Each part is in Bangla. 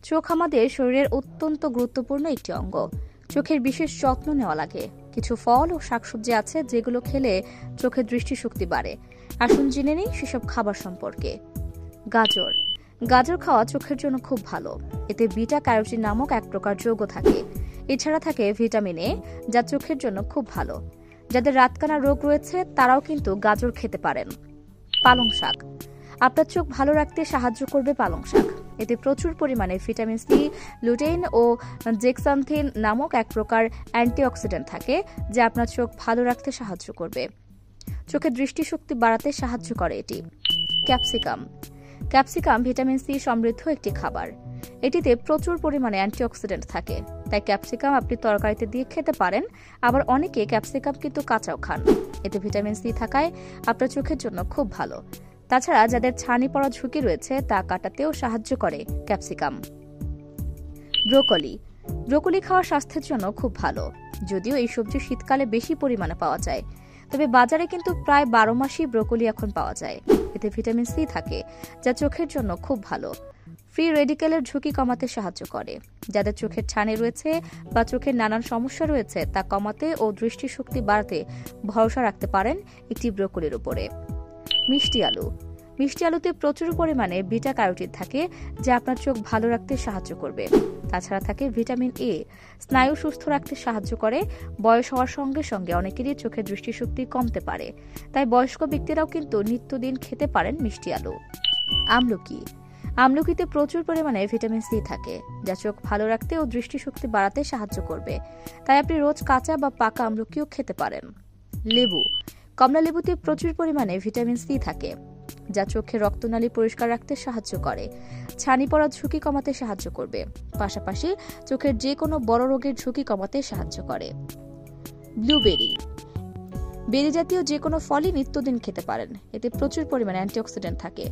চোখ আমাদের শরীরের অত্যন্ত গুরুত্বপূর্ণ একটি অঙ্গ। চোখের বিশেষ যত্ন নেওয়া লাগে। কিছু ফল ও শাকসবজি আছে যেগুলো খেলে চোখের দৃষ্টিশক্তি বাড়ে। আসুন জেনে নিই সেসব খাবার সম্পর্কে। গাজর। গাজর খাওয়া চোখের জন্য খুব ভালো। এতে বিটা ক্যারোটিন নামক এক প্রকার যৌগ থাকে। এছাড়া থাকে ভিটামিন এ, যা চোখের জন্য খুব ভালো। যাদের রাতকানা রোগ রয়েছে তারাও কিন্তু গাজর খেতে পারেন। পালং শাক। আপনার চোখ ভালো রাখতে সাহায্য করবে পালং শাক। এতে প্রচুর পরিমাণে ভিটামিন সি, লুটেইন ও জেক্সান্থিন নামক এক প্রকার অ্যান্টিঅক্সিডেন্ট থাকে, যা আপনার চোখ ভালো রাখতে সাহায্য করবে। চোখের দৃষ্টিশক্তি বাড়াতে সাহায্য করে এটি। ক্যাপসিকাম। ক্যাপসিকাম ভিটামিন সি সমৃদ্ধ একটি খাবার। এটিতে প্রচুর পরিমাণে অ্যান্টিঅক্সিডেন্ট থাকে, তাই ক্যাপসিকাম আপনি তরকারিতে দিয়ে খেতে পারেন। আবার অনেকে ক্যাপসিকাম কিন্তু কাঁচাও খান। এতে ভিটামিন সি থাকায় আপনার চোখের জন্য খুব ভালো। তাছাড়া যাদের ছানি পড়া ঝুঁকি রয়েছে তা কাটাতেও সাহায্য করে ক্যাপসিকাম। ব্রোকলি। ব্রোকলি খাওয়া স্বাস্থ্যের জন্য খুব ভালো। যদিও এই সবজি শীতকালে বেশি পরিমাণে পাওয়া যায়, তবে বাজারে কিন্তু প্রায় 12 মাসই ব্রোকলি এখন পাওয়া যায়। এতে ভিটামিন সি থাকে, যা চোখের জন্য খুব ভালো। ফ্রি রেডিক্যালের ঝুঁকি কমাতে সাহায্য করে। যাদের চোখের ছানি রয়েছে বা চোখের নানান সমস্যা রয়েছে তা কমাতে ও দৃষ্টিশক্তি বাড়াতে ভরসা রাখতে পারেন একটি ব্রোকলির উপরে। মিষ্টি আলু। মিষ্টি আলুতে প্রচুর পরিমাণে বিটা ক্যারোটিন থাকে, যা আপনার চোখ ভালো রাখতে সাহায্য করবে। তাছাড়া থাকে ভিটামিন এ, স্নায়ু সুস্থ রাখতে সাহায্য করে। বয়স হওয়ার সঙ্গে সঙ্গে অনেকেরই চোখের দৃষ্টিশক্তি কমতে পারে, তাই বয়স্ক ব্যক্তিরাও কিন্তু নিত্যদিন খেতে পারেন মিষ্টি আলু। আমলকি। আমলকিতে প্রচুর পরিমাণে ভিটামিন সি থাকে, যা চোখ ভালো রাখতে ও দৃষ্টিশক্তি বাড়াতে সাহায্য করবে। তাই আপনি রোজ কাঁচা বা পাকা আমলকিও খেতে পারেন। লেবু। কমলা লেবুতে প্রচুর পরিমাণে ভিটামিন সি থাকে, যা চোখের রক্তনালী পরিষ্কার রাখতে সাহায্য করে। ছানি পড়ার ঝুঁকি কমাতে সাহায্য করবে, পাশাপাশি চোখের যে কোনো বড় রোগের ঝুঁকি কমাতে সাহায্য করে। ব্লুবেরি। বেরি জাতীয় যে কোনো ফলই নিত্যদিন খেতে পারেন। এতে প্রচুর পরিমাণে অ্যান্টিঅক্সিডেন্ট থাকে,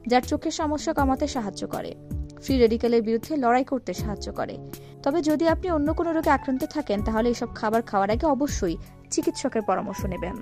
যার চোখের সমস্যা কমাতে সাহায্য করে। ফ্রি রেডিক্যালের বিরুদ্ধে লড়াই করতে সাহায্য করে। তবে যদি আপনি অন্য কোনো রোগে আক্রান্ত থাকেন তাহলে এসব খাবার খাওয়ার আগে অবশ্যই চিকিৎসকের পরামর্শ নেবেন।